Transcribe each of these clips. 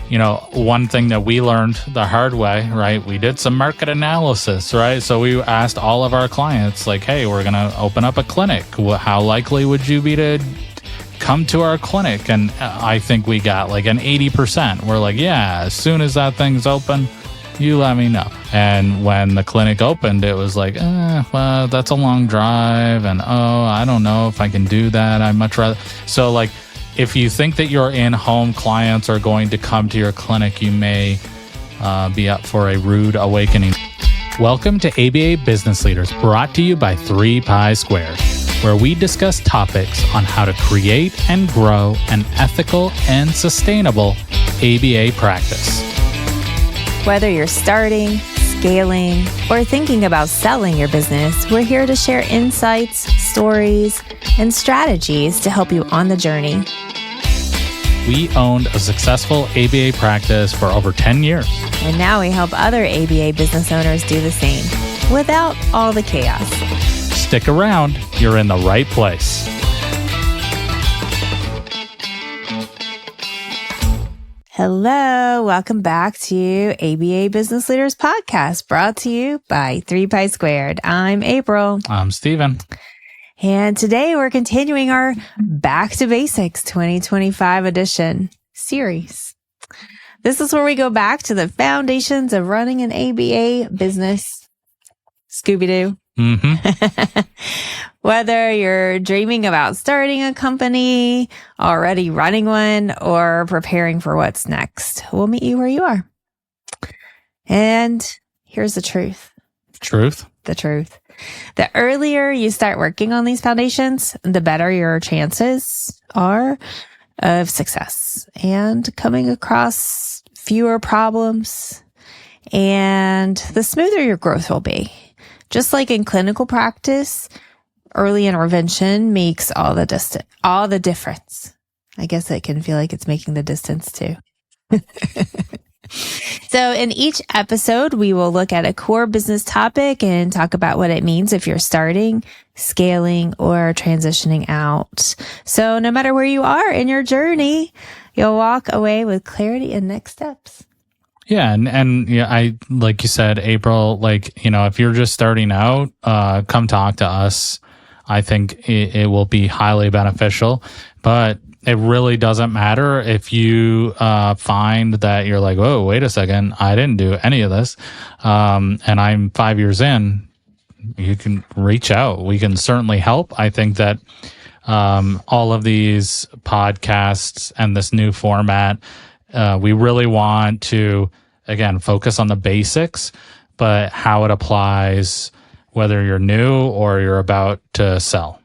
one thing that we learned the hard way, right? We did some market analysis, right? So we asked all of our clients, like, hey, we're going to open up a clinic. How likely would you be to come to our clinic? And I think we got like an 80%. We're like, yeah, as soon as that thing's open, you let me know. And when the clinic opened, it was like, well, that's a long drive. And, I don't know if I can do that. I'd much rather. So like, if you think that your in-home clients are going to come to your clinic, you may be up for a rude awakening. Welcome to ABA Business Leaders, brought to you by 3 Pi Squared, where we discuss topics on how to create and grow an ethical and sustainable ABA practice. Whether you're starting, scaling, or thinking about selling your business, we're here to share insights, stories, and strategies to help you on the journey. We owned a successful ABA practice for over 10 years. And now we help other ABA business owners do the same, without all the chaos. Stick around, you're in the right place. Hello, welcome back to ABA Business Leaders Podcast, brought to you by 3 Pi Squared. I'm April. I'm Steven. And today we're continuing our Back to Basics 2025 edition series. This is where we go back to the foundations of running an ABA business. Scooby-Doo. Mm-hmm. Whether you're dreaming about starting a company, already running one, or preparing for what's next, we'll meet you where you are. And here's the truth. The truth. The earlier you start working on these foundations, the better your chances are of success and coming across fewer problems, and the smoother your growth will be. Just like in clinical practice, early intervention makes all the difference. I guess it can feel like it's making the distance too. So in each episode, we will look at a core business topic and talk about what it means if you're starting, scaling, or transitioning out. So no matter where you are in your journey, you'll walk away with clarity and next steps. Yeah. And yeah, I, like you said, April, if you're just starting out, come talk to us. I think it will be highly beneficial, but it really doesn't matter if you find that you're like, oh, wait a second, I didn't do any of this. And I'm 5 years in, you can reach out. We can certainly help. I think that all of these podcasts and this new format, we really want to, again, focus on the basics, but how it applies, whether you're new or you're about to sell.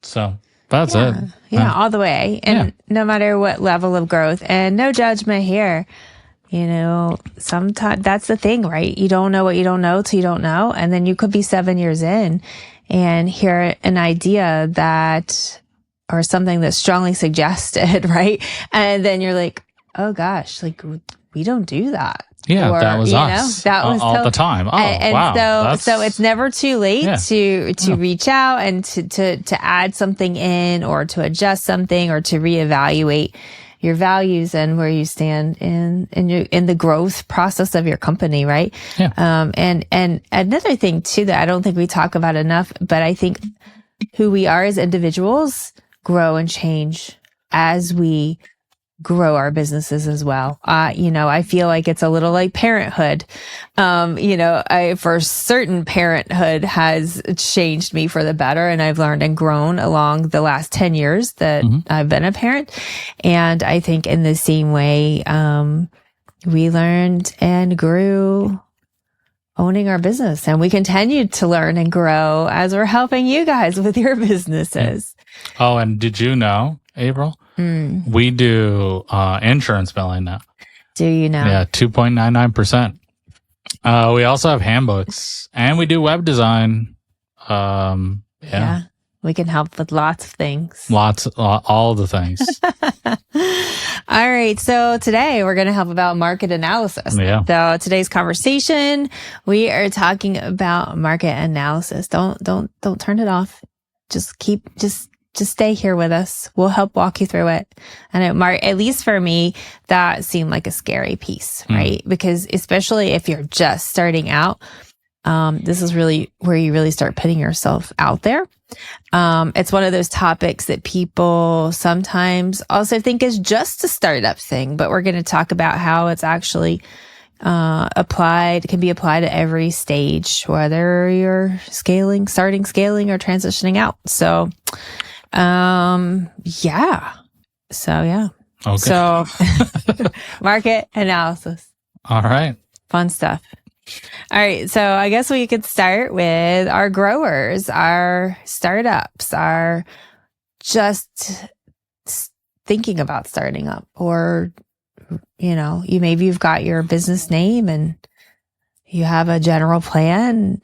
So that's it. Yeah, all the way. And no matter what level of growth, and no judgment here. Sometimes that's the thing, right? You don't know what you don't know till you don't know. And then you could be 7 years in and hear an idea or something that's strongly suggested, right? And then you're like, oh gosh, we don't do that. Yeah, that was us. That was all the time. Oh, and wow. So it's never too late to reach out and to add something in, or to adjust something, or to reevaluate your values and where you stand in the growth process of your company, right? Yeah. And another thing too that I don't think we talk about enough, but I think who we are as individuals grow and change as we grow our businesses as well. I feel like it's a little like parenthood. For certain, parenthood has changed me for the better, and I've learned and grown along the last 10 years that I've been a parent. And I think in the same way, we learned and grew owning our business, and we continue to learn and grow as we're helping you guys with your businesses. Oh, and did you know, April? We do insurance billing now. Do you know? Yeah, 2.99%. We also have handbooks, and we do web design. Yeah. We can help with lots of things. All the things. All right. So today we're going to help about market analysis. Yeah. So today's conversation, we are talking about market analysis. Don't turn it off. Just just stay here with us. We'll help walk you through it. And at least for me, that seemed like a scary piece, right? Because especially if you're just starting out, this is really where you really start putting yourself out there. It's one of those topics that people sometimes also think is just a startup thing, but we're going to talk about how it's actually can be applied to every stage, whether you're starting scaling, or transitioning out. So, yeah. Okay. So, market analysis. All right. Fun stuff. All right. So I guess we could start with our growers, our startups, our just thinking about starting up, or, you've got your business name and you have a general plan.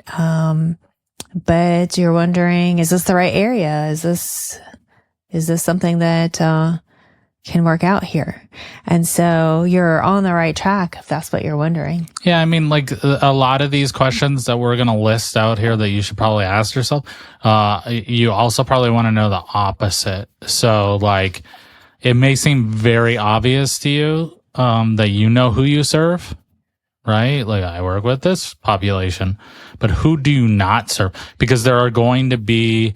But you're wondering, is this the right area? Is this something that, can work out here? And so you're on the right track if that's what you're wondering. Yeah, I mean, like a lot of these questions that we're going to list out here that you should probably ask yourself, you also probably want to know the opposite. So like, it may seem very obvious to you that you know who you serve, right? Like, I work with this population, but who do you not serve? Because there are going to be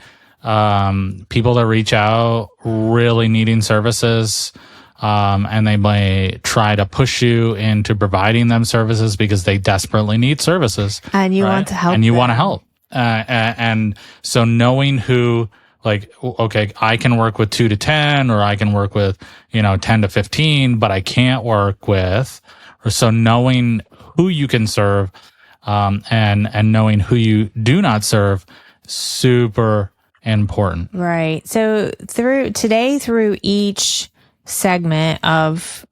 people that reach out really needing services, and they may try to push you into providing them services because they desperately need services. And you want to help. And you want to help. And so knowing who, like, okay, I can work with 2 to 10, or I can work with, 10 to 15, but I can't work with, or so knowing who you can serve, and knowing who you do not serve, super important. Right. So through each segment of,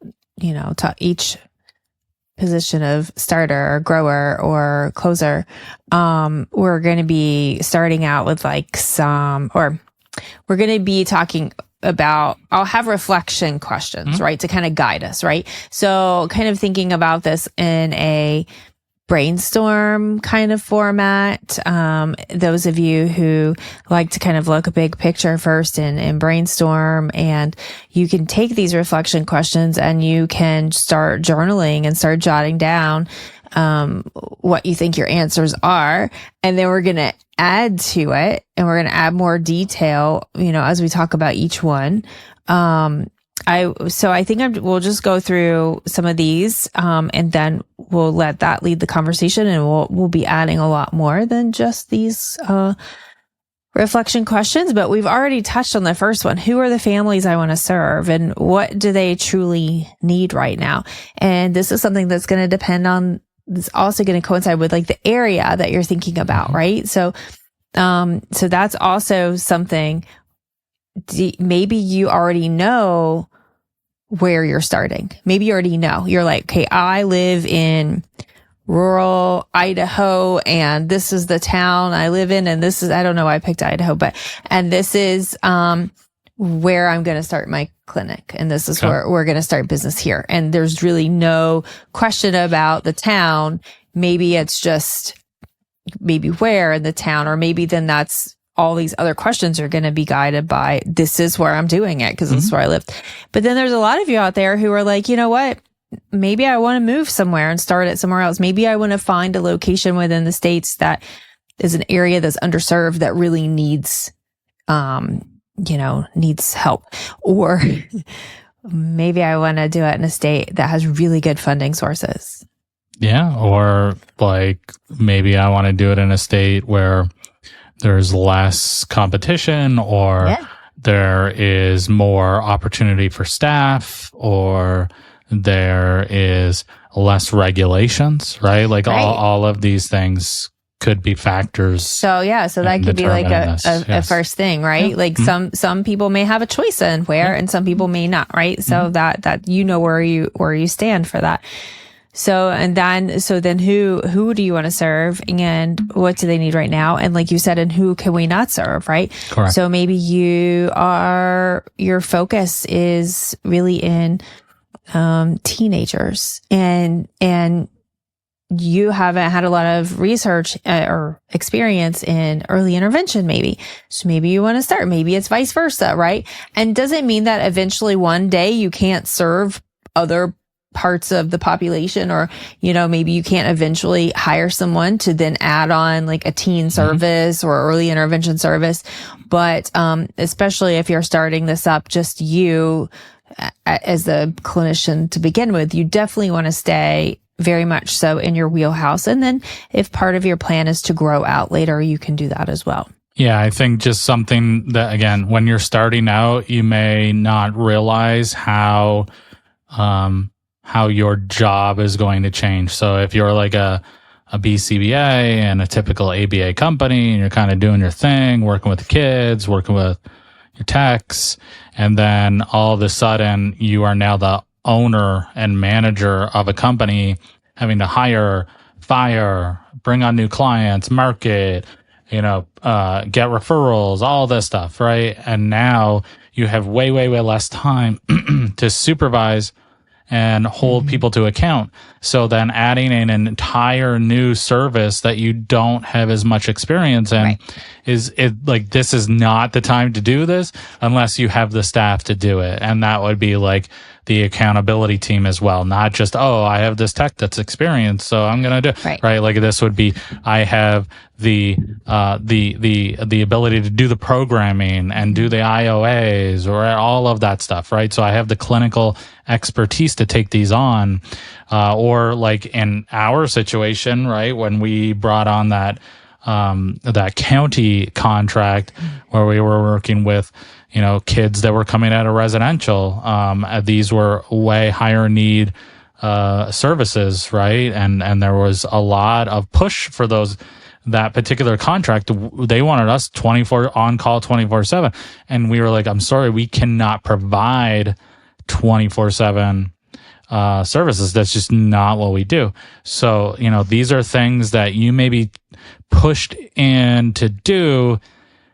each position of starter or grower or closer, we're going to be starting out with we're going to be talking about, I'll have reflection questions, right? To kind of guide us, right? So kind of thinking about this in a brainstorm kind of format. Those of you who like to kind of look a big picture first and brainstorm, and you can take these reflection questions and you can start journaling and start jotting down what you think your answers are. And then we're going to add to it, and we're going to add more detail, as we talk about each one. I think we'll just go through some of these, and then we'll let that lead the conversation, and we'll be adding a lot more than just these, reflection questions. But we've already touched on the first one. Who are the families I want to serve, and what do they truly need right now? And this is something that's going to depend on, it's also going to coincide with like the area that you're thinking about, right? So that's also something. Maybe you already know where you're starting. Maybe you already know. You're like, okay, I live in rural Idaho, and this is the town I live in, and this is, I don't know why I picked Idaho, and this is where I'm going to start my clinic, and this is where we're going to start business here. And there's really no question about the town. Maybe it's just where in the town, or maybe then that's all these other questions are going to be guided by, this is where I'm doing it because this is where I live. But then there's a lot of you out there who are like, you know what? Maybe I want to move somewhere and start it somewhere else. Maybe I want to find a location within the States that is an area that's underserved that really needs, needs help. Or maybe I want to do it in a state that has really good funding sources. Yeah. Or like maybe I want to do it in a state where there's less competition, or there is more opportunity for staff, or there is less regulations, right? Like all of these things could be factors. So that could be like a first thing, right? Like some people may have a choice in where, and some people may not, right? So that where you stand for that. So then who do you want to serve, and what do they need right now? And like you said, and who can we not serve, right? Correct. So maybe your focus is really in teenagers, and you haven't had a lot of research or experience in early intervention, maybe. So maybe you want to start. Maybe it's vice versa, right? And doesn't mean that eventually one day you can't serve other parts of the population, or, maybe you can't eventually hire someone to then add on like a teen service or early intervention service. But, especially if you're starting this up, just you as a clinician to begin with, you definitely want to stay very much so in your wheelhouse. And then if part of your plan is to grow out later, you can do that as well. Yeah, I think just something that, again, when you're starting out, you may not realize how your job is going to change. So if you're like a BCBA and a typical ABA company, and you're kind of doing your thing, working with the kids, working with your techs, and then all of a sudden you are now the owner and manager of a company, having to hire, fire, bring on new clients, market, get referrals, all this stuff, right? And now you have way, way, way less time to supervise and hold people to account. So then adding in an entire new service that you don't have as much experience in, is it like, this is not the time to do this unless you have the staff to do it. And that would be like the accountability team as well, not just, I have this tech that's experienced, so I'm going to do right. Like this would be, I have the ability to do the programming and do the IOAs or all of that stuff, right? So I have the clinical expertise to take these on, or like in our situation, right? When we brought on that county contract where we were working with, kids that were coming out of residential, these were way higher need services, right? And there was a lot of push for that particular contract. They wanted us 24 on call 24/7. And we were like, I'm sorry, we cannot provide 24/7 services. That's just not what we do. So, these are things that you may be pushed in to do.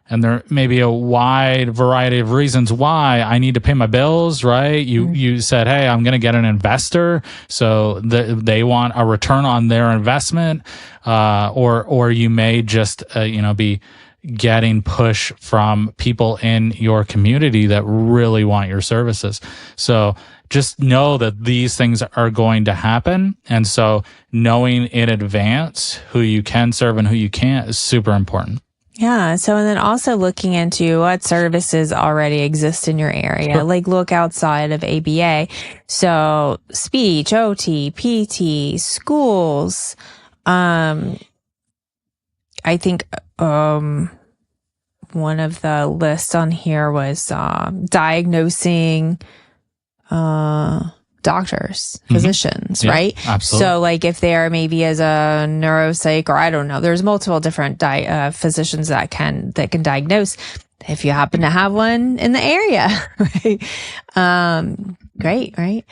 And there may be a wide variety of reasons why I need to pay my bills, right? You said, hey, I'm going to get an investor. So they want a return on their investment. Or you may just, be getting push from people in your community that really want your services. So just know that these things are going to happen. And so knowing in advance who you can serve and who you can't is super important. Yeah. So, and then also looking into what services already exist in your area, sure. Like look outside of ABA. So speech, OT, PT, schools. I think, one of the lists on here was, diagnosing, doctors, physicians, yeah, right? Absolutely. So like if they're maybe as a neuropsych, or I don't know, there's multiple different physicians that can diagnose. If you happen to have one in the area, right? Great, right?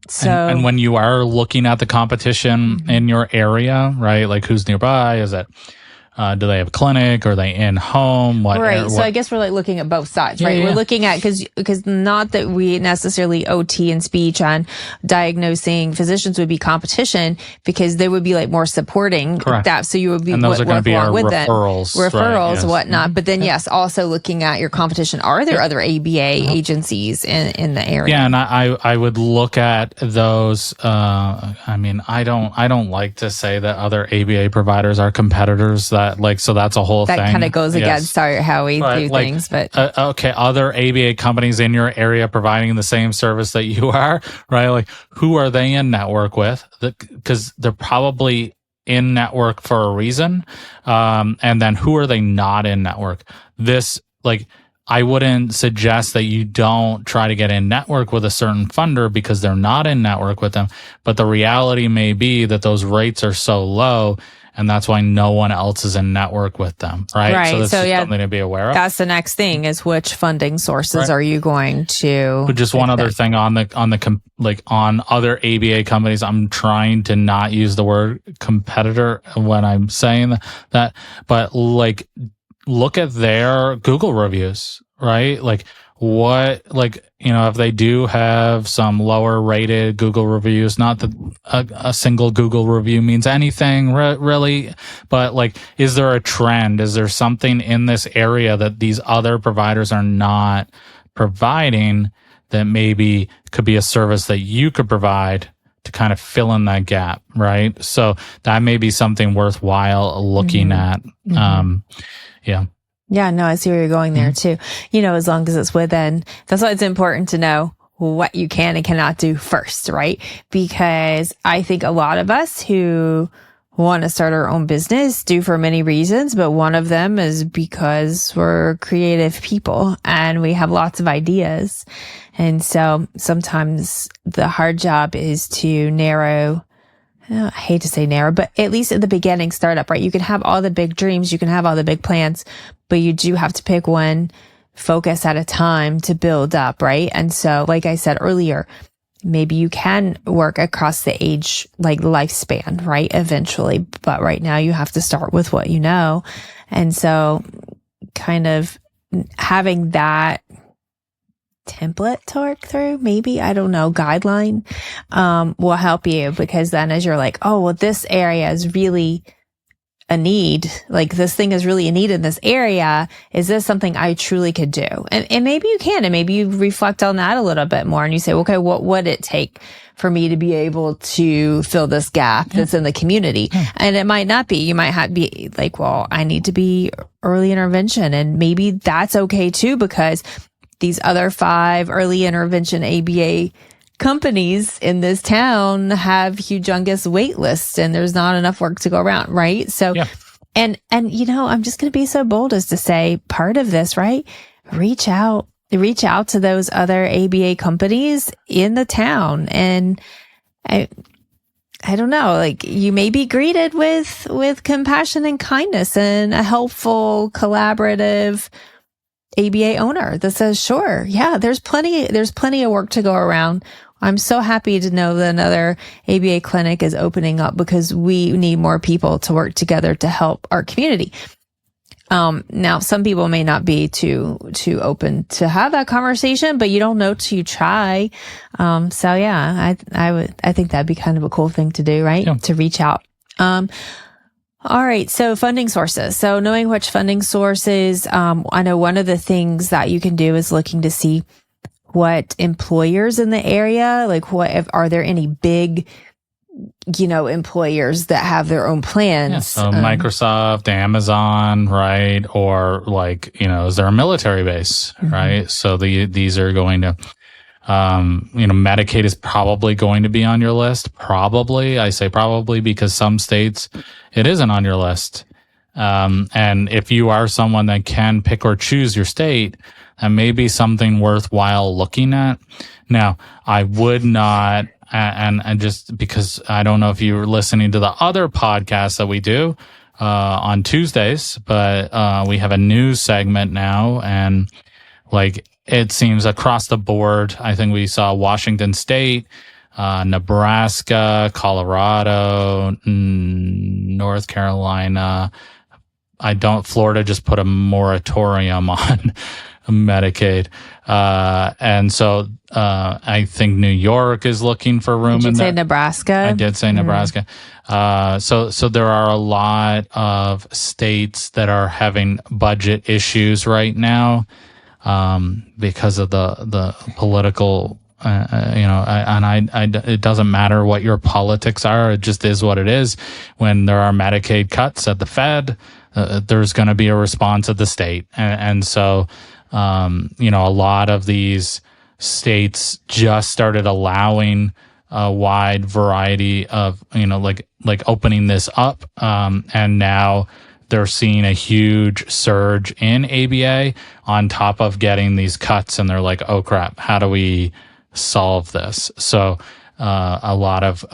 So and when you are looking at the competition in your area, right? Like who's nearby? Is it do they have a clinic? Are they in home? Right. So I guess we're like looking at both sides, right? We're looking at, because not that we necessarily OT and speech on diagnosing physicians would be competition, because they would be like more supporting that. So you would be, and those are going to be our referrals, right, whatnot. But then yes, also looking at your competition. Are there other ABA agencies in the area? Yeah. And I would look at those. I don't like to say that other ABA providers are competitors. So that's a whole thing. That kind of goes against how we do things. But okay, other ABA companies in your area providing the same service that you are, right? Like, who are they in network with? Because they're probably in network for a reason. And then who are they not in network? I wouldn't suggest that you don't try to get in network with a certain funder because they're not in network with them. But the reality may be that those rates are so low, and that's why no one else is in network with them, right? Right. So that's something to be aware of. That's the next thing, is which funding sources are you going to? But just one other thing on other ABA companies, I'm trying to not use the word competitor when I'm saying that, but like look at their Google reviews, right? Like what, like, if they do have some lower rated Google reviews, not that a single Google review means anything really, but like, is there a trend? Is there something in this area that these other providers are not providing that maybe could be a service that you could provide to kind of fill in that gap, right? So that may be something worthwhile looking at. Yeah. Yeah, no, I see where you're going there too. As long as it's within, that's why it's important to know what you can and cannot do first, right? Because I think a lot of us who want to start our own business do for many reasons, but one of them is because we're creative people and we have lots of ideas. And so sometimes the hard job is to narrow, I hate to say narrow, but at least at the beginning startup, right? You can have all the big dreams, you can have all the big plans, but you do have to pick one focus at a time to build up, right? And so, like I said earlier, maybe you can work across the age, like lifespan, right? Eventually. But right now you have to start with what you know. And so kind of having that template to work through, maybe, I don't know, guideline, will help you, because then as you're like, oh, well, this area is really a need, like this thing is really a need in this area. Is this something I truly could do? And maybe you can, and maybe you reflect on that a little bit more and you say, okay, what would it take for me to be able to fill this gap that's in the community? And it might not be, you might have be like, well, I need to be early intervention, and maybe that's okay too, because these other 5 early intervention ABA companies in this town have humongous wait lists and there's not enough work to go around, right? So, and I'm just going to be so bold as to say part of this, right? Reach out to those other ABA companies in the town. And I don't know, like you may be greeted with compassion and kindness and a helpful, collaborative ABA owner that says, sure, yeah, there's plenty of work to go around. I'm so happy to know that another ABA clinic is opening up because we need more people to work together to help our community. Now some people may not be too open to have that conversation, but you don't know till you try. So yeah, I think that'd be kind of a cool thing to do, right? Yeah. To reach out. All right. So funding sources. So knowing which funding sources, I know one of the things that you can do is looking to see what employers in the area, like are there any big, employers that have their own plans? Yeah, so Microsoft, Amazon, right? Or like, is there a military base, right? So these are going to, Medicaid is probably going to be on your list. Probably. I say probably because some states it isn't on your list. And if you are someone that can pick or choose your state, that may be something worthwhile looking at. Now, I would not, and just because I don't know if you were listening to the other podcasts that we do, on Tuesdays, but, we have a news segment now, and like, it seems across the board. I think we saw Washington State, Nebraska, Colorado, North Carolina. Florida just put a moratorium on Medicaid. And so, I think New York is looking for room in there. Did you say Nebraska? I did say Nebraska. So there are a lot of states that are having budget issues right now, because of the political, it doesn't matter what your politics are. It just is what it is. When there are Medicaid cuts at the Fed, there's going to be a response at the state. And so, a lot of these states just started allowing a wide variety of, like opening this up. And now they're seeing a huge surge in ABA on top of getting these cuts. And they're like, oh crap, how do we solve this? So, a lot of,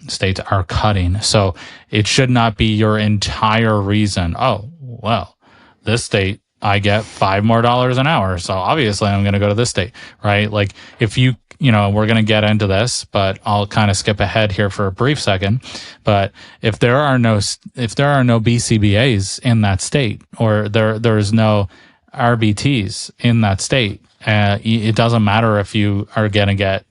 states are cutting. So it should not be your entire reason. Oh, well, this state, I get $5 more an hour. So obviously I'm going to go to this state, right? Like if we're going to get into this, but I'll kind of skip ahead here for a brief second. But if there are no BCBAs in that state, or there is no RBTs in that state. It doesn't matter if you are going to get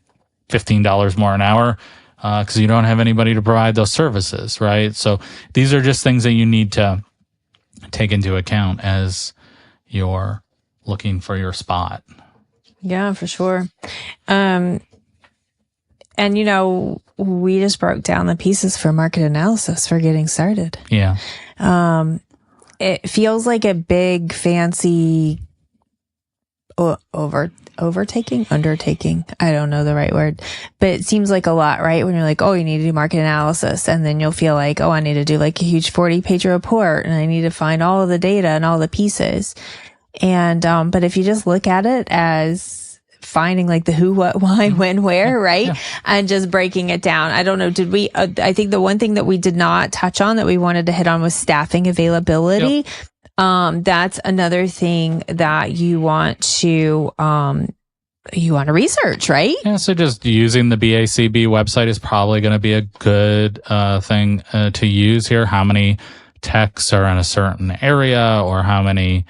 $15 more an hour because you don't have anybody to provide those services, right? So these are just things that you need to take into account as you're looking for your spot. Yeah, for sure. And, we just broke down the pieces for market analysis for getting started. Yeah. It feels like a big, fancy undertaking. I don't know the right word, but it seems like a lot, right? When you're like, oh, you need to do market analysis. And then you'll feel like, oh, I need to do like a huge 40-page report and I need to find all of the data and all the pieces. And, but if you just look at it as finding like the who, what, why, when, where, right? Yeah. And just breaking it down. I don't know. Did we, I think the one thing that we did not touch on that we wanted to hit on was staffing availability. Yep. That's another thing that you want to research, right? Yeah. So just using the BACB website is probably going to be a good, thing to use here. How many techs are in a certain area or how many,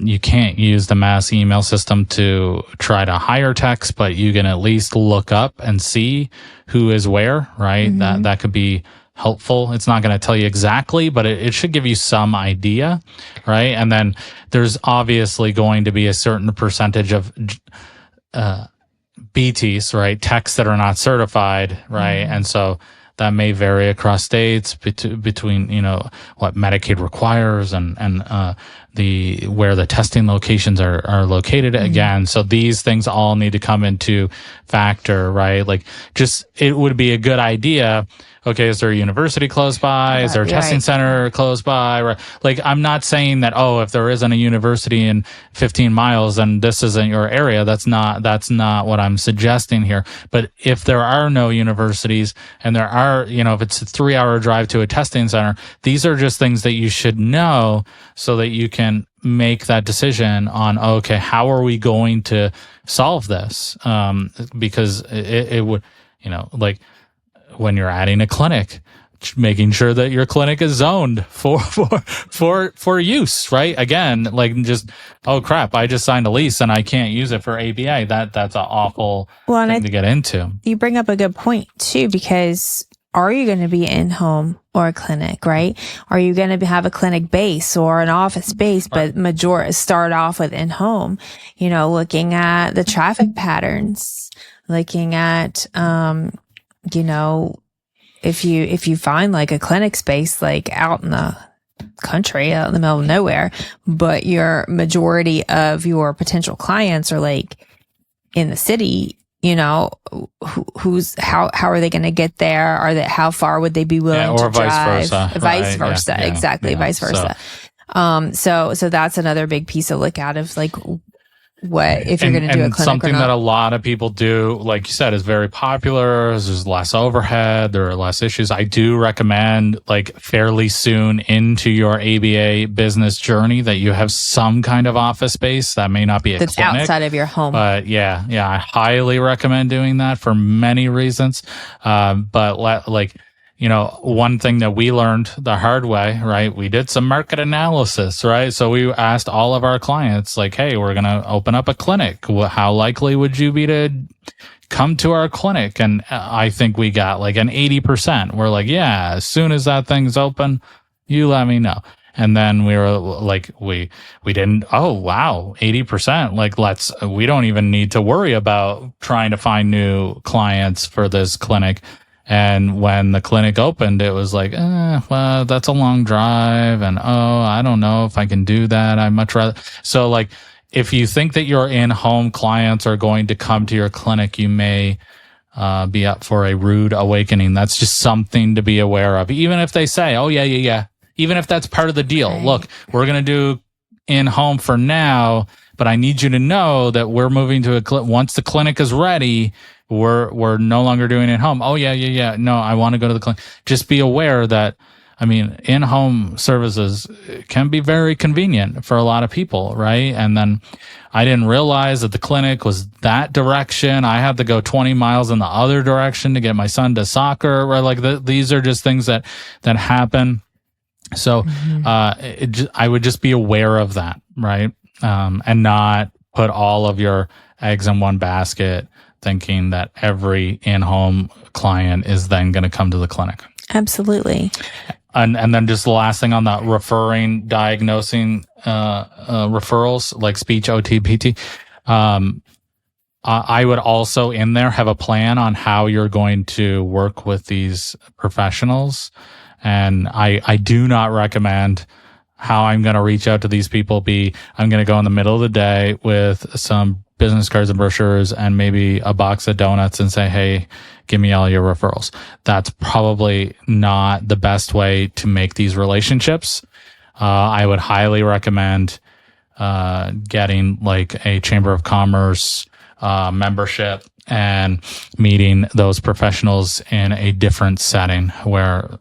you can't use the mass email system to try to hire techs, but you can at least look up and see who is where, right? Mm-hmm. That could be helpful. It's not going to tell you exactly, but it should give you some idea, right? And then there's obviously going to be a certain percentage of BTs, right? Techs that are not certified, right? Mm-hmm. And so that may vary across states between, what Medicaid requires and where the testing locations are located again. So these things all need to come into factor, right? Like it would be a good idea. Okay, is there a university close by? Is there a testing center close by? Right? Like, I'm not saying that, if there isn't a university in 15 miles, then this isn't your area. That's not what I'm suggesting here. But if there are no universities and there are, if it's a 3-hour drive to a testing center, these are just things that you should know so that you can make that decision on, okay, how are we going to solve this? Because it would, like, when you're adding a clinic, making sure that your clinic is zoned for use, right? Again, like just, oh crap, I just signed a lease and I can't use it for ABA. That's an awful thing to get into. You bring up a good point too, because are you going to be in home or a clinic, right? Are you going to have a clinic base or an office base, but start off with in home, looking at the traffic patterns, looking at, if you find like a clinic space, like out in the country, out in the middle of nowhere, but your majority of your potential clients are like in the city, how are they going to get there? How far would they be willing to drive? Vice versa. Yeah, exactly. Yeah. Vice versa. So that's another big piece to look at of like, what if you're going to do a clinic something that a lot of people do, like you said, is very popular. There's less overhead, there are less issues. I do recommend like fairly soon into your ABA business journey that you have some kind of office space that may not be a that's clinic, outside of your home. But I highly recommend doing that for many reasons. One thing that we learned the hard way, right? We did some market analysis, right? So we asked all of our clients, like, hey, we're going to open up a clinic. How likely would you be to come to our clinic? And I think we got like an 80%. We're like, yeah, as soon as that thing's open, you let me know. And then we were like, we didn't, oh, wow, 80%. Like, we don't even need to worry about trying to find new clients for this clinic. And when the clinic opened, it was like, well, that's a long drive. And, I don't know if I can do that. I'd much rather. So like, if you think that your in-home clients are going to come to your clinic, you may be up for a rude awakening. That's just something to be aware of. Even if they say, oh, yeah. Even if that's part of the deal. Right. Look, we're going to do in-home for now, but I need you to know that we're moving to once the clinic is ready, we're no longer doing it at home. Oh, yeah. No, I want to go to the clinic. Just be aware that, in-home services can be very convenient for a lot of people, right? And then I didn't realize that the clinic was that direction. I had to go 20 miles in the other direction to get my son to soccer, right? Like these are just things that happen. So, I would just be aware of that, right? and not put all of your eggs in one basket, thinking that every in-home client is then going to come to the clinic. Absolutely. And then just the last thing on that referring, diagnosing, referrals like speech, OT, PT. I would also in there have a plan on how you're going to work with these professionals. And I do not recommend how I'm going to reach out to these people I'm going to go in the middle of the day with some business cards and brochures and maybe a box of donuts and say, hey, give me all your referrals. That's probably not the best way to make these relationships. I would highly recommend getting like a Chamber of Commerce membership and meeting those professionals in a different setting where,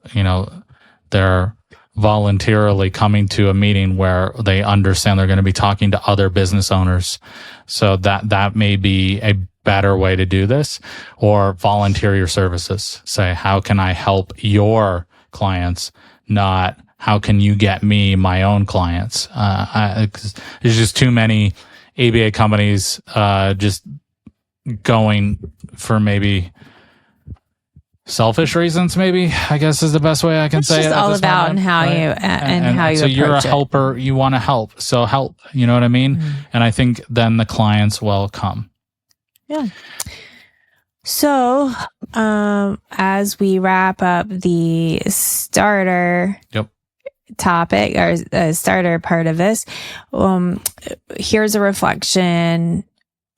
they're voluntarily coming to a meeting where they understand they're going to be talking to other business owners. So that may be a better way to do this, or volunteer your services. Say, how can I help your clients? Not how can you get me my own clients? There's just too many ABA companies, just going for maybe selfish reasons, maybe, I guess is the best way I can say it. It's just all about and how you and how you so approach you're a it. helper, you want to help, so help, you know what I mean? Mm-hmm. And I think then the clients will come. Yeah. So, as we wrap up the starter topic or starter part of this, here's a reflection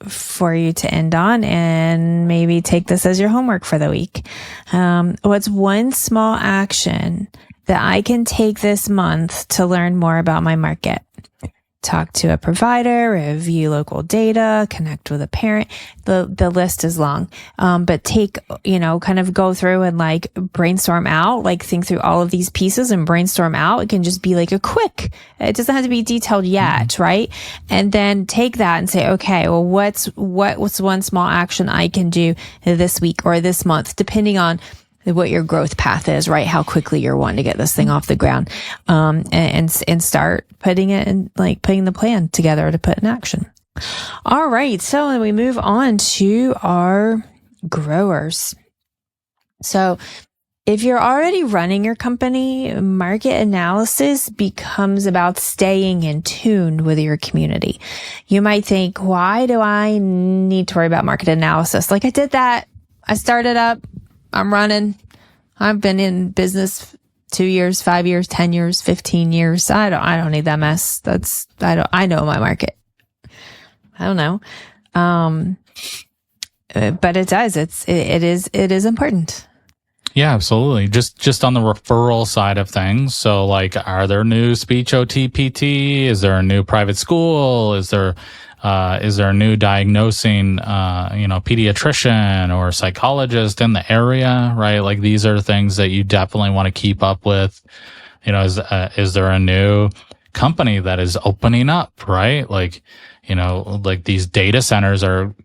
for you to end on, and maybe take this as your homework for the week. What's one small action that I can take this month to learn more about my market? Talk to a provider, review local data, connect with a parent. The list is long. But take, kind of go through and like brainstorm out, like think through all of these pieces and brainstorm out. It can just be like it doesn't have to be detailed yet, right? And then take that and say, okay, well, what's one small action I can do this week or this month, depending on what your growth path is, right? How quickly you're wanting to get this thing off the ground, and start putting it in, like putting the plan together to put in action. All right. So then we move on to our growers. So if you're already running your company, market analysis becomes about staying in tune with your community. You might think, why do I need to worry about market analysis? Like I did that. I started up. I'm running. I've been in business 2 years, 5 years, 10 years, 15 years. I don't need that mess. I know my market. I don't know. But it does. It is important. Yeah, absolutely. Just on the referral side of things. So like, are there new speech OT PT? Is there a new private school? Is there a new diagnosing, pediatrician or psychologist in the area, right? Like these are things that you definitely want to keep up with. Is there a new company that is opening up, right? Like these data centers are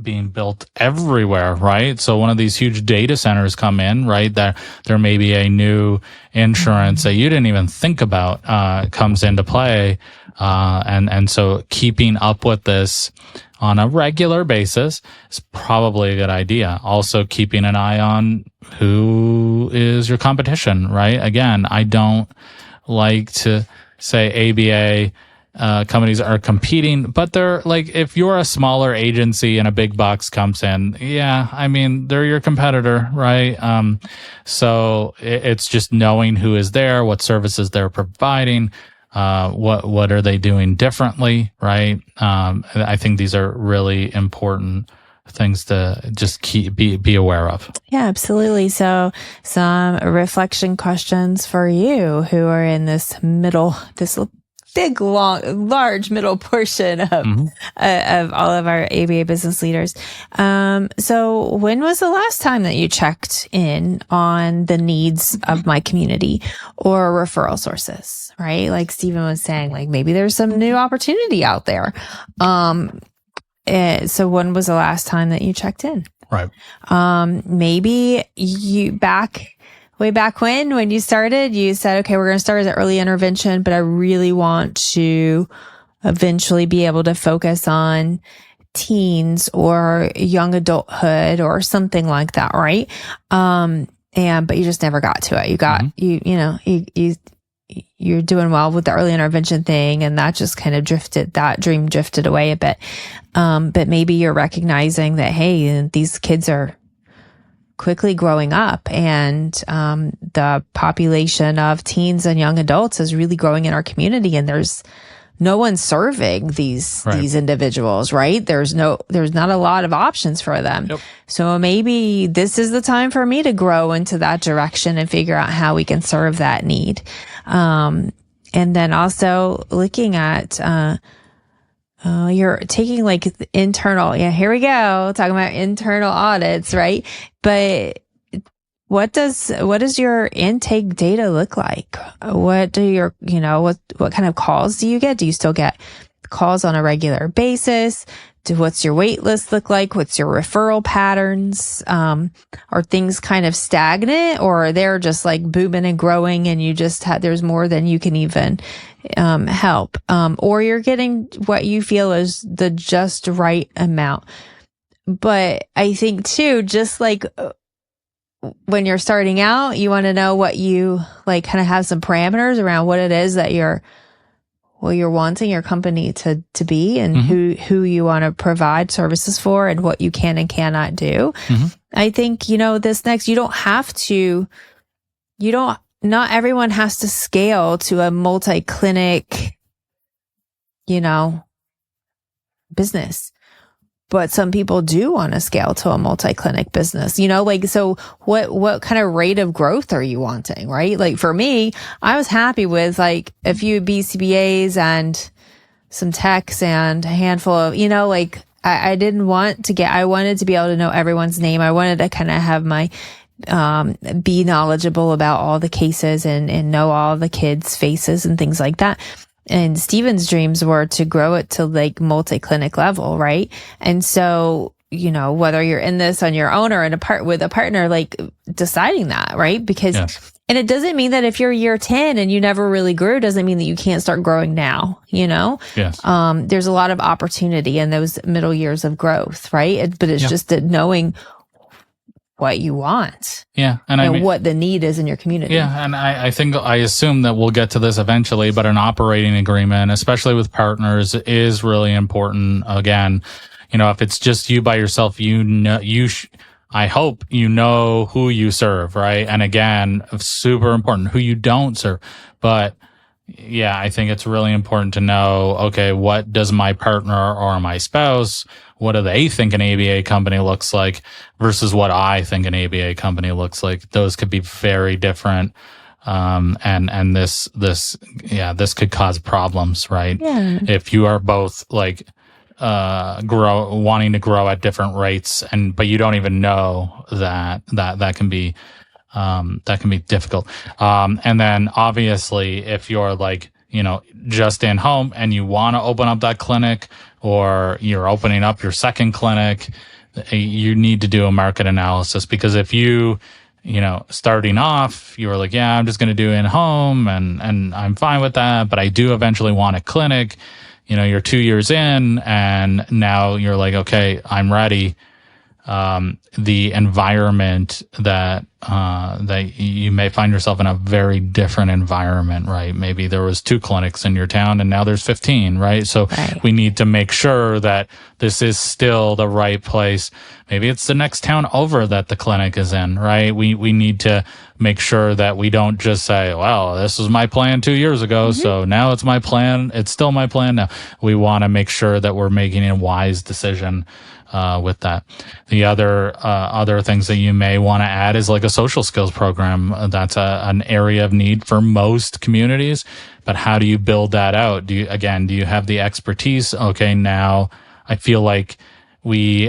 being built everywhere, right? So one of these huge data centers come in, right? That there may be a new insurance that you didn't even think about, comes into play. And so keeping up with this on a regular basis is probably a good idea. Also keeping an eye on who is your competition, right? Again, I don't like to say ABA companies are competing, but they're like, if you're a smaller agency and a big box comes in, they're your competitor, right? So it's just knowing who is there, what services they're providing, what are they doing differently, right? I think these are really important things to just be aware of. Yeah, absolutely. So some reflection questions for you who are in this big, large middle portion of all of our ABA business leaders. So when was the last time that you checked in on the needs of my community or referral sources, right? Like Stephen was saying, like maybe there's some new opportunity out there. So when was the last time that you checked in? Right. Maybe way back when you started, you said, okay, we're going to start as an early intervention, but I really want to eventually be able to focus on teens or young adulthood or something like that, right? But you just never got to it. You got, you're doing well with the early intervention thing, and that just kind of that dream drifted away a bit. But maybe you're recognizing that, hey, these kids are quickly growing up, and the population of teens and young adults is really growing in our community, and there's no one serving these individuals, right? There's not a lot of options for them. Yep. So maybe this is the time for me to grow into that direction and figure out how we can serve that need. And then also looking at, you're taking like internal, here we go, talking about internal audits, right? But what does your intake data look like? What do your, what kind of calls do you get? Do you still get calls on a regular basis? What's your wait list look like? What's your referral patterns? Are things kind of stagnant, or are they just like booming and growing and you just there's more than you can even help? Or you're getting what you feel is the just right amount. But I think too, just like when you're starting out, you want to know what you like, kind of have some parameters around what it is that you're wanting your company to be, and who you want to provide services for, and what you can and cannot do. I think, this next, not everyone has to scale to a multi-clinic, business. But some people do want to scale to a multi-clinic business, so what kind of rate of growth are you wanting, right? Like for me, I was happy with like a few BCBAs and some techs and a handful of, I didn't want to I wanted to be able to know everyone's name. I wanted to kind of have my, be knowledgeable about all the cases and know all the kids' faces and things like that. And Steven's dreams were to grow it to like multi-clinic level, right? And so, whether you're in this on your own or with a partner, like deciding that, right? Because, and it doesn't mean that if you're year 10 and you never really grew, doesn't mean that you can't start growing now, Yes. There's a lot of opportunity in those middle years of growth, right? But it's just that knowing what you want. Yeah. And what the need is in your community. Yeah. And I assume that we'll get to this eventually, but an operating agreement, especially with partners, is really important. Again, if it's just you by yourself, I hope you know who you serve, right? And again, super important, who you don't serve. But yeah, I think it's really important to know, okay, what does my partner or my spouse, what do they think an ABA company looks like versus what I think an ABA company looks like? Those could be very different. And this could cause problems, right? Yeah. If you are both like, wanting to grow at different rates but you don't even know that can be difficult. And then obviously if you're like, just in home and you want to open up that clinic, or you're opening up your second clinic, you need to do a market analysis, because if starting off, you were like, yeah, I'm just going to do in home and I'm fine with that, but I do eventually want a clinic. You're 2 years in and now you're like, okay, I'm ready. The environment that you may find yourself in a very different environment, right? Maybe there was 2 clinics in your town and now there's 15, right? So we need to make sure that this is still the right place. Maybe it's the next town over that the clinic is in, right? We need to make sure that we don't just say, well, this was my plan 2 years ago, so now it's my plan. It's still my plan now. We want to make sure that we're making a wise decision with that. The other things that you may want to add is like a social skills program. That's an area of need for most communities, but how do you build that out? Do you have the expertise? Okay, now I feel like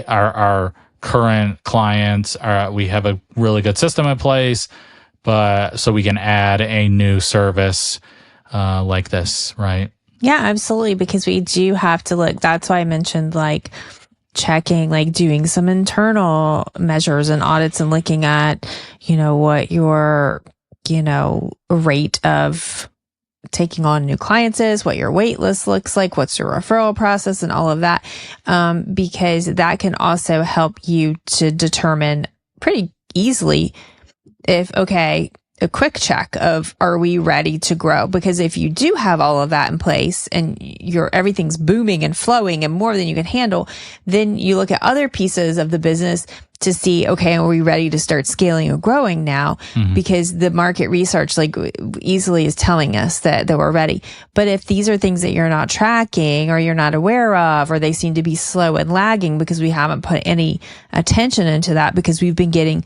our current clients we have a really good system in place, but so we can add a new service like this, right? Yeah, absolutely. Because we do have to look. That's why I mentioned like checking, like doing some internal measures and audits and looking at, what your, rate of taking on new clients is, what your wait list looks like, what's your referral process, and all of that, because that can also help you to determine pretty easily if, okay, a quick check of, are we ready to grow? Because if you do have all of that in place and everything's booming and flowing and more than you can handle, then you look at other pieces of the business to see, okay, are we ready to start scaling or growing now? Because the market research like easily is telling us that we're ready. But if these are things that you're not tracking or you're not aware of, or they seem to be slow and lagging because we haven't put any attention into that, because we've been getting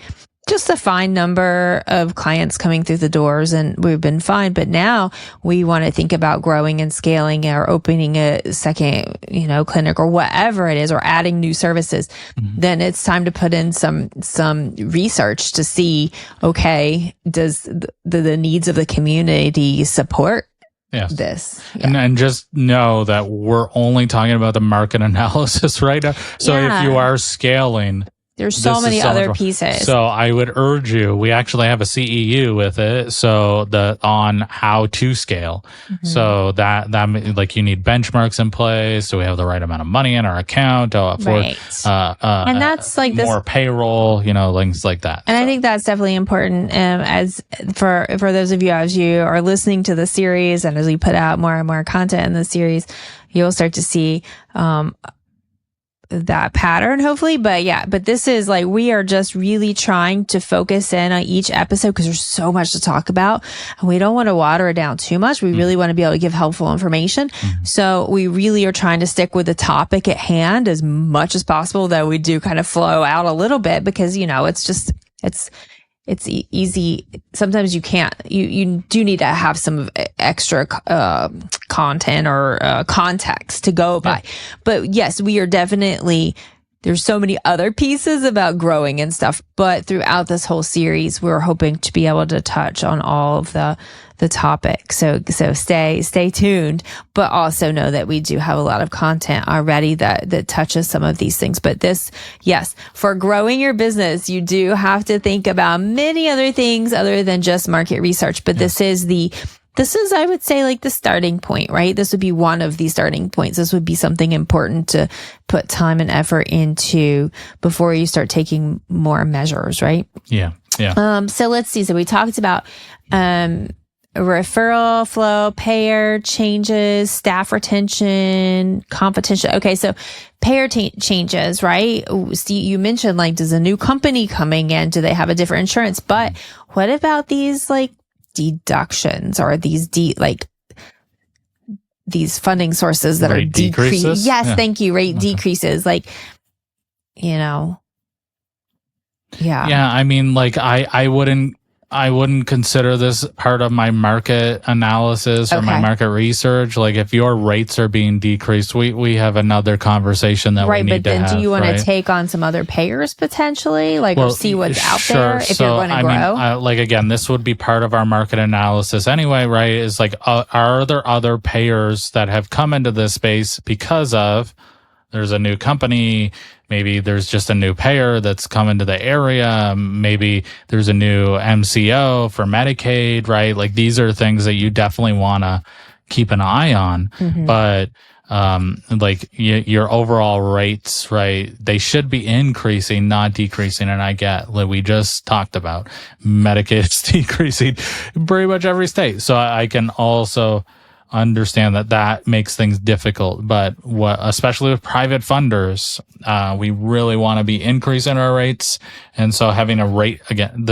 just a fine number of clients coming through the doors and we've been fine. But now we want to think about growing and scaling or opening a second, clinic or whatever it is, or adding new services. Then it's time to put in some research to see, okay, does the needs of the community support this? And just know that we're only talking about the market analysis right now. So if you are scaling, there's so many other pieces. So I would urge you, we actually have a CEU with it. So on how to scale. So that like you need benchmarks in place. So we have the right amount of money in our account and that's like more payroll, things like that. And I think that's definitely important. As for those of you, as you are listening to the series and as we put out more and more content in the series, you'll start to see, that pattern, hopefully. But this is like, we are just really trying to focus in on each episode because there's so much to talk about and we don't want to water it down too much. We really want to be able to give helpful information. So we really are trying to stick with the topic at hand as much as possible, though we do kind of flow out a little bit because, it's easy. Sometimes you can't, you do need to have some extra, content or, context to go by. But yes, we are definitely, there's so many other pieces about growing and stuff, but throughout this whole series, we're hoping to be able to touch on all of the topics. So stay tuned, but also know that we do have a lot of content already that touches some of these things. But for growing your business, you do have to think about many other things other than just market research. But this is, I would say, like the starting point, right? This would be one of the starting points. This would be something important to put time and effort into before you start taking more measures, right? Yeah. So let's see. So we talked about, referral flow, payer changes, staff retention, competition. Okay. So payer changes, right? Steve, you mentioned like, does a new company coming in? Do they have a different insurance? But what about these like deductions or these these funding sources that are decreasing? Yes. Yeah. Thank you. Rate decreases. Like, Yeah. I mean, like I wouldn't consider this part of my market analysis or my market research. Like if your rates are being decreased, we have another conversation that we need to have. Right, but then do you want to take on some other payers potentially? or see what's out there if you're going to grow? Like again, this would be part of our market analysis anyway, right? Is like, are there other payers that have come into this space because of there's a new company? Maybe there's just a new payer that's come into the area. Maybe there's a new MCO for Medicaid, right? Like these are things that you definitely want to keep an eye on. But, like your overall rates, right? They should be increasing, not decreasing. And I get, like we just talked about, Medicaid is decreasing in pretty much every state. So I can also understand that makes things difficult, but especially with private funders, we really want to be increasing our rates. And so having a rate, again,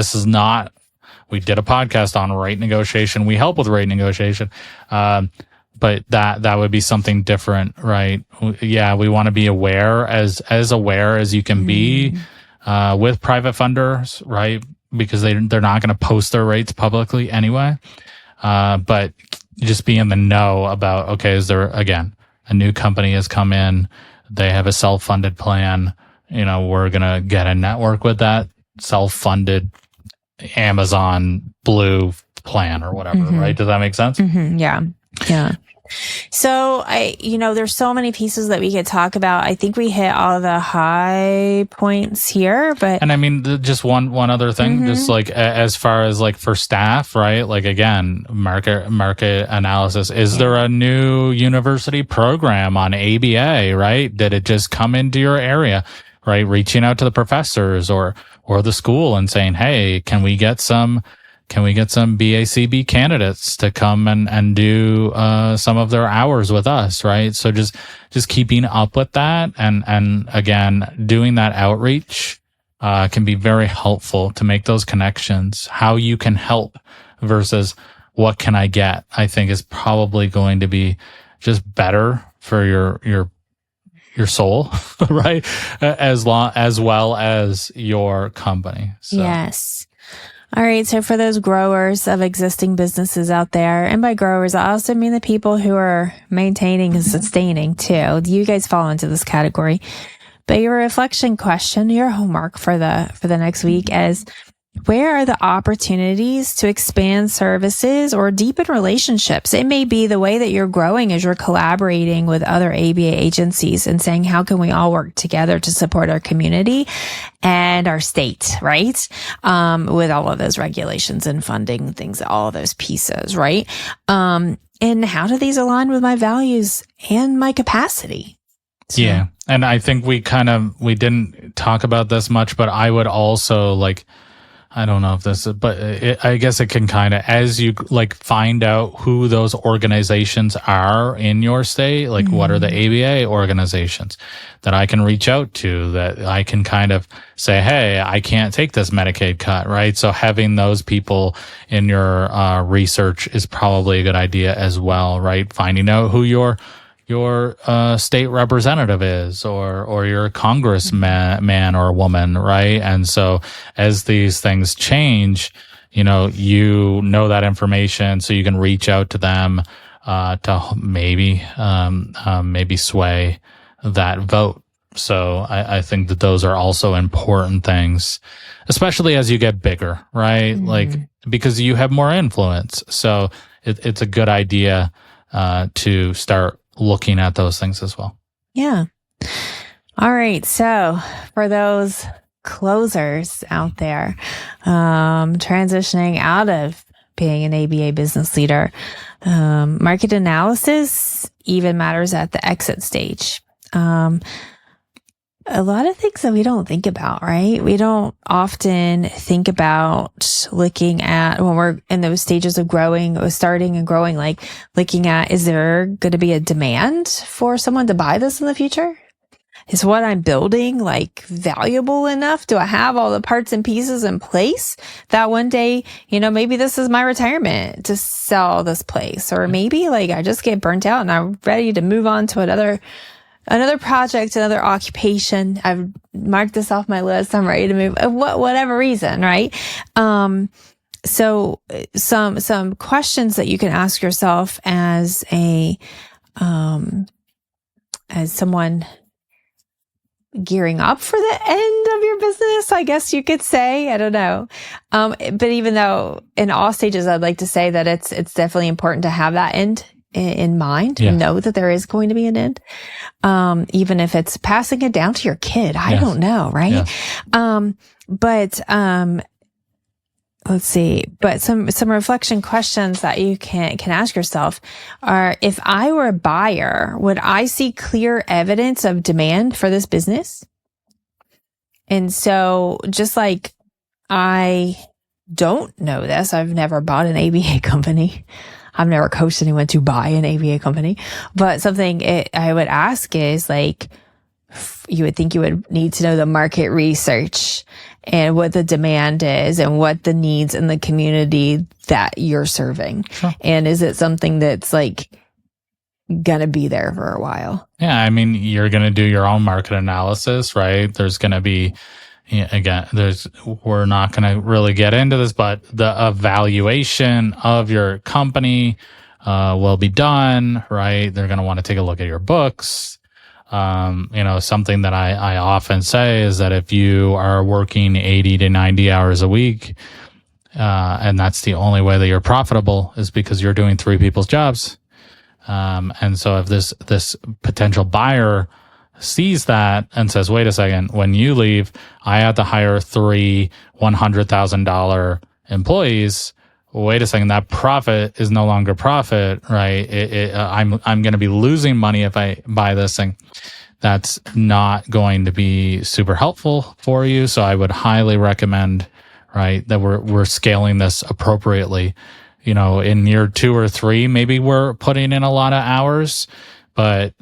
we did a podcast on rate negotiation. We help with rate negotiation. But that would be something different, right? Yeah. We want to be aware as aware as you can be, with private funders, right? Because they're not going to post their rates publicly anyway. But just be in the know about, okay, is there, again, a new company has come in, they have a self-funded plan, we're going to get a network with that self-funded Amazon Blue plan or whatever, right? Does that make sense? Yeah. So there's so many pieces that we could talk about. I think we hit all the high points here, but. And I mean, just one other thing, just like as far as like for staff, right? Like again, market analysis. Is there a new university program on ABA, right? Did it just come into your area, right? Reaching out to the professors or the school and saying, hey, can we get some BACB candidates to come and do some of their hours with us, right? So just keeping up with that and again, doing that outreach can be very helpful to make those connections. How you can help versus what can I get, I think is probably going to be just better for your soul, right? As well as your company. So. Yes. All right. So for those growers of existing businesses out there, and by growers, I also mean the people who are maintaining and sustaining too. You guys fall into this category. But your reflection question, your homework for the next week is, where are the opportunities to expand services or deepen relationships? It may be the way that you're growing as you're collaborating with other ABA agencies and saying, how can we all work together to support our community and our state, right? With all of those regulations and funding things, all of those pieces, right? And how do these align with my values and my capacity? So. Yeah. And I think we didn't talk about this much, but I would also I don't know if this is, but I guess it can kind of, as you find out who those organizations are in your state, what are the ABA organizations that I can reach out to, that I can kind of say, hey, I can't take this Medicaid cut, right? So having those people in your research is probably a good idea as well, right? Finding out who your state representative is or your congressman or woman, right? And so as these things change, you know that information, so you can reach out to them to maybe sway that vote. So I think that those are also important things, especially as you get bigger, right? Because you have more influence. So it's a good idea to start looking at those things as well. Yeah. All right. So for those closers out there, transitioning out of being an ABA business leader, market analysis even matters at the exit stage. A lot of things that we don't think about, right? We don't often think about looking at, when we're in those stages of growing or starting and growing, looking at, is there going to be a demand for someone to buy this in the future? Is what I'm building valuable enough? Do I have all the parts and pieces in place that one day, maybe this is my retirement to sell this place, or maybe I just get burnt out and I'm ready to move on to another project, another occupation. I've marked this off my list. I'm ready to move, whatever reason, right? So some questions that you can ask yourself as someone gearing up for the end of your business, I guess you could say. I don't know. But even though in all stages, I'd like to say that it's definitely important to have that end in mind, to know that there is going to be an end. Even if it's passing it down to your kid, I don't know, right? But let's see. But some reflection questions that you can ask yourself are: if I were a buyer, would I see clear evidence of demand for this business? And so, just like I don't know this, I've never bought an ABA company. I've never coached anyone to buy an ABA company, but something I would ask is you would think you would need to know the market research and what the demand is and what the needs in the community that you're serving. Sure. And is it something that's gonna be there for a while? Yeah. I mean, you're going to do your own market analysis, right? There's going to be, we're not going to really get into this, but the evaluation of your company will be done, right? They're going to want to take a look at your books. Something that I often say is that if you are working 80 to 90 hours a week, and that's the only way that you're profitable is because you're doing 3 people's jobs, And so if this potential buyer sees that and says, wait a second, when you leave, I had to hire 3 $100,000 employees. Wait a second, that profit is no longer profit, right? I'm going to be losing money if I buy this thing. That's not going to be super helpful for you. So I would highly recommend, right, that we're scaling this appropriately. You know, in year 2 or 3, maybe we're putting in a lot of hours, but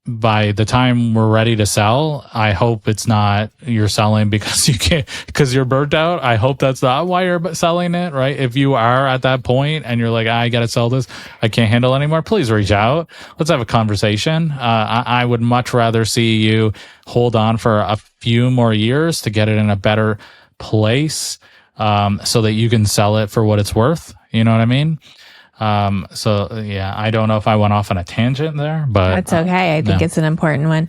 by the time we're ready to sell, I hope it's not you're selling because you're burnt out. I hope that's not why you're selling it, right? If you are at that point and you're like, I got to sell this, I can't handle it anymore, please reach out. Let's have a conversation. I would much rather see you hold on for a few more years to get it in a better place, so that you can sell it for what it's worth. You know what I mean? So yeah, I don't know if I went off on a tangent there, but that's okay. I think it's an important one.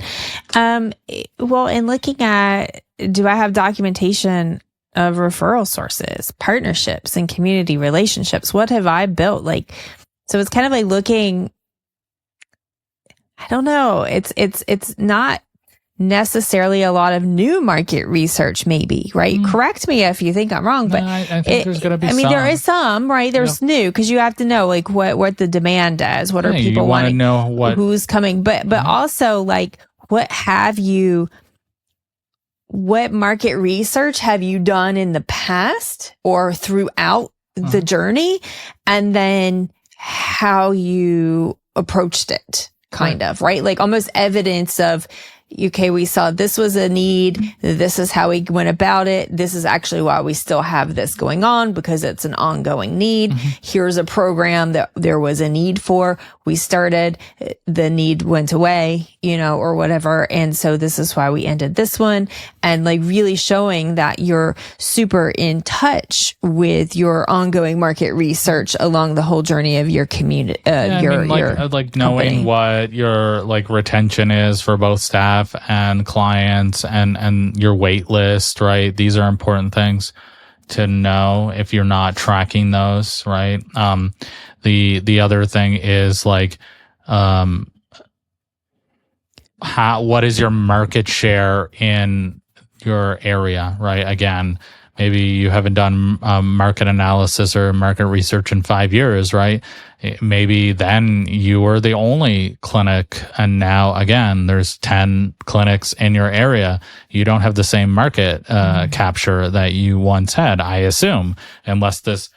Well, in looking at, do I have documentation of referral sources, partnerships, and community relationships? What have I built? Like, so it's kind of like looking, I don't know. It's not necessarily a lot of new market research, maybe, right? Correct me if you think I'm wrong, but I think there's going to be some. There is some, right? There's new, because you have to know like what the demand is, what are people you wanting, know who's coming, but also like what market research have you done in the past or throughout the journey, and then how you approached it, kind of, right? Like almost evidence of, okay, we saw this was a need. This is how we went about it. This is actually why we still have this going on, because it's an ongoing need. Here's a program that there was a need for. We started, the need went away, or whatever. And so this is why we ended this one. And like really showing that you're super in touch with your ongoing market research along the whole journey of your community, your knowing company. What your like retention is for both staff and clients and your wait list, right? These are important things to know if you're not tracking those, right? The other thing is like, what is your market share in your area, right? Again, maybe you haven't done market analysis or market research in 5 years, right? Maybe then you were the only clinic, and now again there's 10 clinics in your area. You don't have the same market capture that you once had, I assume, unless this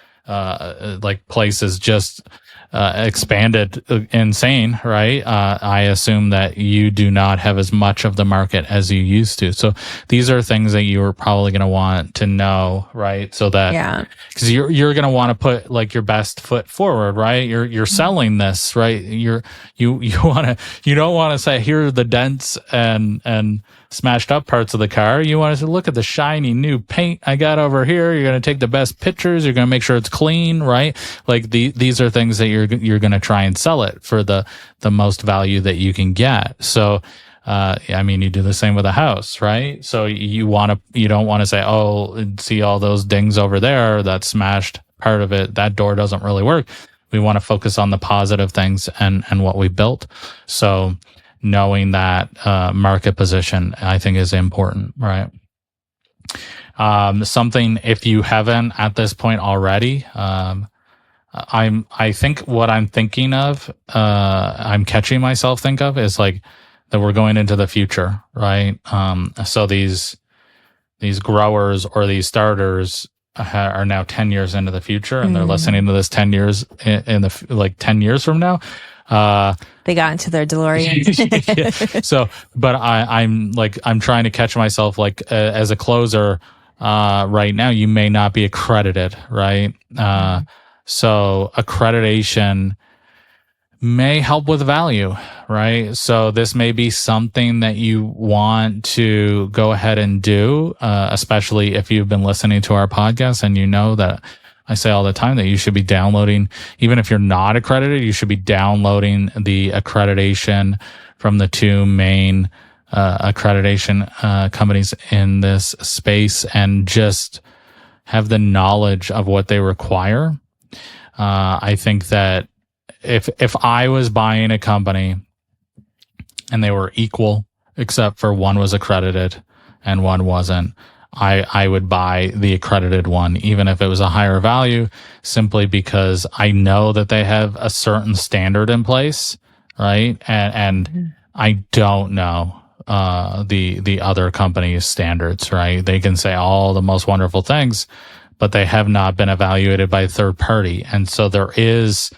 place is just expanded insane, right? I assume that you do not have as much of the market as you used to. So these are things that you are probably going to want to know, right? So that, because you're going to want to put like your best foot forward, right? You're selling this, right? You don't want to say, here are the dents and smashed up parts of the car. You want to look at the shiny new paint I got over here. You're going to take the best pictures. You're going to make sure it's clean, right? Like these are things that you're going to try and sell it for the most value that you can get. So, you do the same with a house, right? So you don't want to say, oh, see all those dings over there, that smashed part of it, that door doesn't really work. We want to focus on the positive things and what we built. So knowing that market position, I think, is important, right? Something, if you haven't at this point already, I think what I'm thinking of, I'm catching myself think of is like that we're going into the future, right? So these growers or these starters are now 10 years into the future, and they're listening to this 10 years in 10 years from now. They got into their DeLorean. Yeah. So, but I'm trying to catch myself, as a closer, right now, you may not be accredited, right? So accreditation may help with value, right? So this may be something that you want to go ahead and do, especially if you've been listening to our podcast and you know that I say all the time that you should be downloading, even if you're not accredited, you should be downloading the accreditation from the 2 main accreditation companies in this space and just have the knowledge of what they require. I think that if I was buying a company and they were equal, except for one was accredited and one wasn't, I would buy the accredited one, even if it was a higher value, simply because I know that they have a certain standard in place, right? And I don't know the other company's standards, right? They can say all the most wonderful things, but they have not been evaluated by a third party, and so there is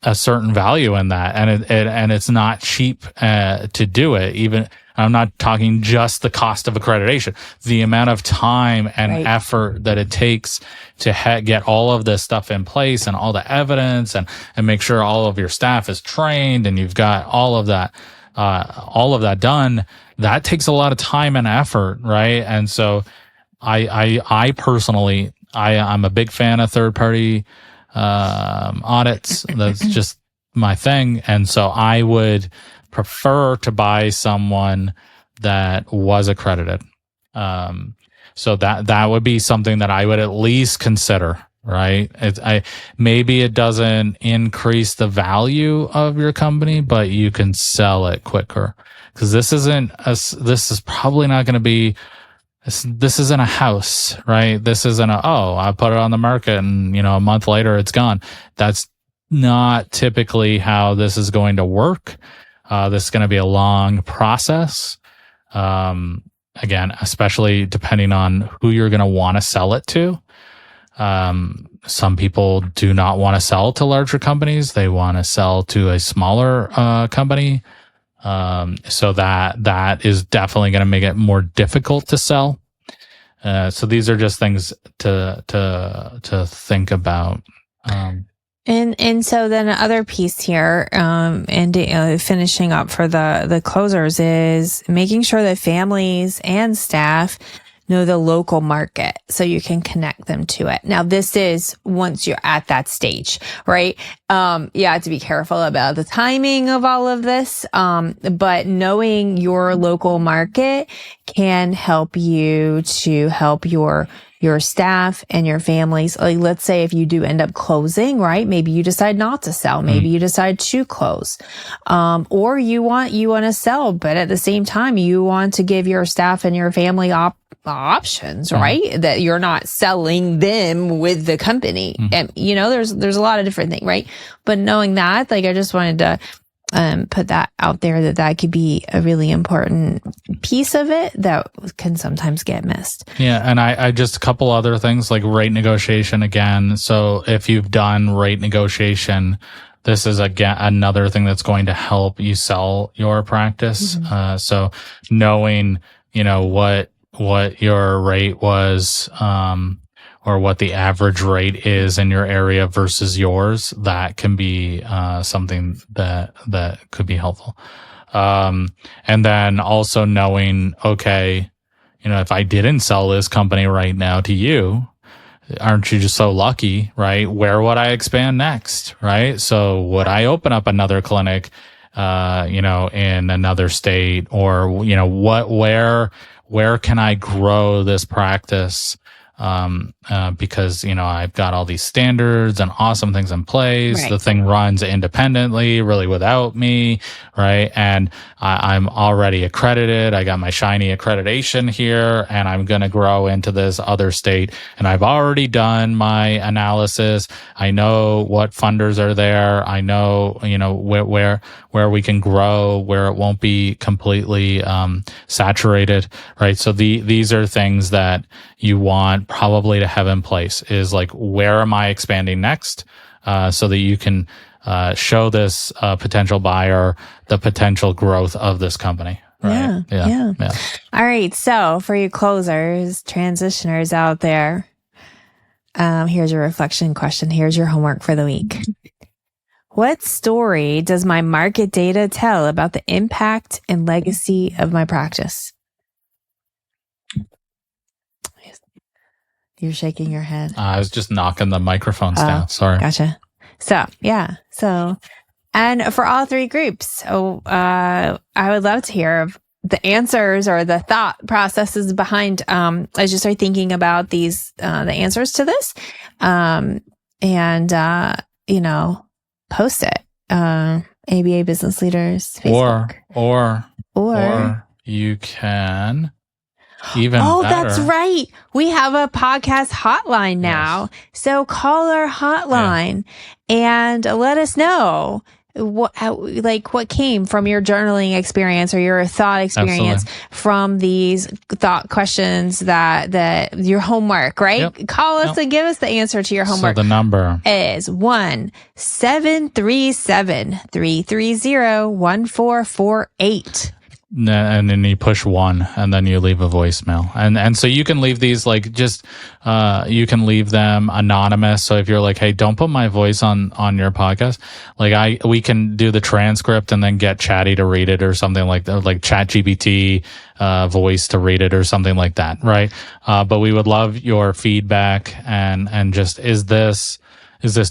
a certain value in that, and it's not cheap to do it. Even I'm not talking just the cost of accreditation, the amount of time and effort that it takes to get all of this stuff in place and all the evidence and make sure all of your staff is trained and you've got all of that done. That takes a lot of time and effort, right? And so I personally, I'm a big fan of third party audits. That's just my thing. And so I would prefer to buy someone that was accredited. So that would be something that I would at least consider, right? Maybe it doesn't increase the value of your company, but you can sell it quicker, because this is probably not going to be, this isn't a house, right? This isn't I put it on the market and, a month later it's gone. That's not typically how this is going to work. This is going to be a long process. Again, especially depending on who you're going to want to sell it to. Some people do not want to sell to larger companies. They want to sell to a smaller company. So that is definitely going to make it more difficult to sell. So these are just things to think about. And so then the other piece here, and finishing up for the closers, is making sure that families and staff know the local market so you can connect them to it. Now, this is once you're at that stage, right? You have to be careful about the timing of all of this. But knowing your local market can help you to help your staff and your families. Like, let's say if you do end up closing, right? Maybe you decide not to sell. Maybe you decide to close. Or you want to sell, but at the same time, you want to give your staff and your family options, right? That you're not selling them with the company. And, there's a lot of different things, right? But knowing that, I just wanted to put that out there, that could be a really important piece of it that can sometimes get missed. Yeah. And I just a couple other things like rate negotiation again. So if you've done rate negotiation, this is again another thing that's going to help you sell your practice. So knowing, what your rate was, or what the average rate is in your area versus yours, that can be something that could be helpful. And then also knowing, okay, if I didn't sell this company right now to you, aren't you just so lucky, right? Where would I expand next, right? So would I open up another clinic, in another state, or, where can I grow this practice? Because, I've got all these standards and awesome things in place. Right. The thing runs independently, really without me, right? And I'm already accredited. I got my shiny accreditation here, and I'm going to grow into this other state. And I've already done my analysis. I know what funders are there. I know, where we can grow, where it won't be completely saturated, right? So these are things that you want probably to have in place, is like, where am I expanding next? So that you can show this potential buyer the potential growth of this company. Right? Yeah. All right. So for you closers, transitioners out there, here's your reflection question. Here's your homework for the week. What story does my market data tell about the impact and legacy of my practice? You're shaking your head. I was just knocking the microphones down. Sorry. Gotcha. So, yeah. And for all three groups, I would love to hear of the answers or the thought processes behind, as you start thinking about these, the answers to this, and post it. ABA Business Leaders Facebook. Or you can even better. That's right. We have a podcast hotline now. Yes. So call our hotline and let us know what came from your journaling experience or your thought experience from these thought questions that your homework, right? Yep. Call us and give us the answer to your homework. So the number is 1-737-330-1448. And then you push 1 and then you leave a voicemail. And so you can leave these you can leave them anonymous. So if you're like, hey, don't put my voice on your podcast, we can do the transcript and then get Chatty to read it or something like that, like ChatGPT voice to read it or something like that. Right. But we would love your feedback and just, is this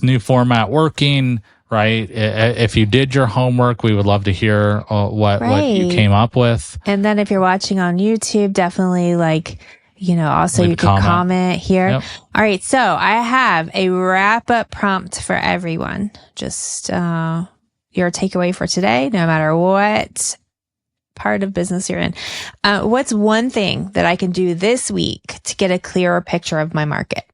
new format working? Right. If you did your homework, we would love to hear what you came up with. And then if you're watching on YouTube, definitely also you can comment here. Yep. All right. So I have a wrap up prompt for everyone. Just your takeaway for today, no matter what part of business you're in. What's one thing that I can do this week to get a clearer picture of my market?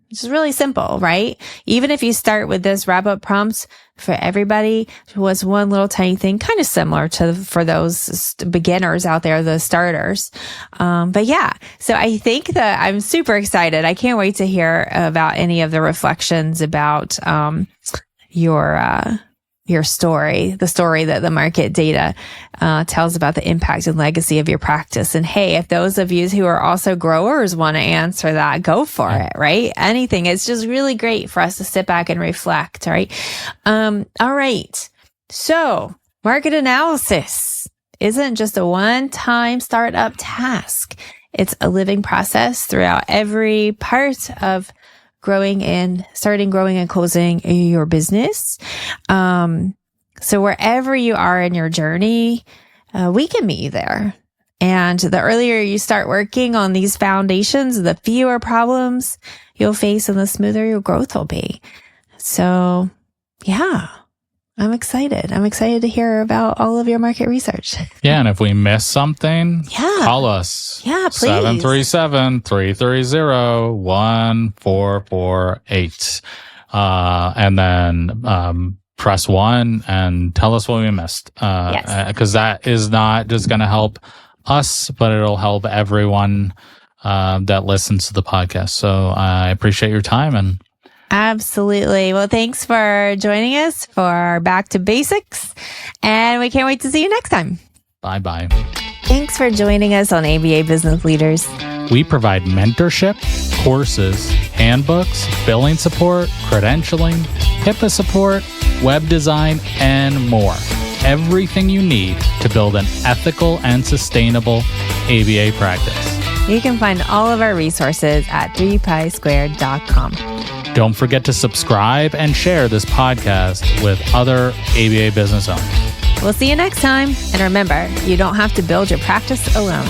Which is really simple, right? Even if you start with this wrap-up prompts for everybody, was one little tiny thing, kind of similar for those beginners out there, the starters. But yeah, so I think that I'm super excited. I can't wait to hear about any of the reflections about your story, the story that the market data tells about the impact and legacy of your practice. And hey, if those of you who are also growers want to answer that, go for it, right? Anything. It's just really great for us to sit back and reflect, right? All right. So market analysis isn't just a one-time startup task. It's a living process throughout every part of starting, growing, and closing your business. So wherever you are in your journey, we can meet you there. And the earlier you start working on these foundations, the fewer problems you'll face and the smoother your growth will be. So yeah, I'm excited. I'm excited to hear about all of your market research. Yeah. And if we miss something, call us. Yeah, please. 737-330-1448. And then, press 1 and tell us what we missed. Cause that is not just going to help us, but it'll help everyone, that listens to the podcast. So I appreciate your time and absolutely. Well, thanks for joining us for Back to Basics, and we can't wait to see you next time. Bye-bye. Thanks for joining us on ABA Business Leaders. We provide mentorship, courses, handbooks, billing support, credentialing, HIPAA support, web design, and more. Everything you need to build an ethical and sustainable ABA practice. You can find all of our resources at 3pisquared.com. Don't forget to subscribe and share this podcast with other ABA business owners. We'll see you next time. And remember, you don't have to build your practice alone.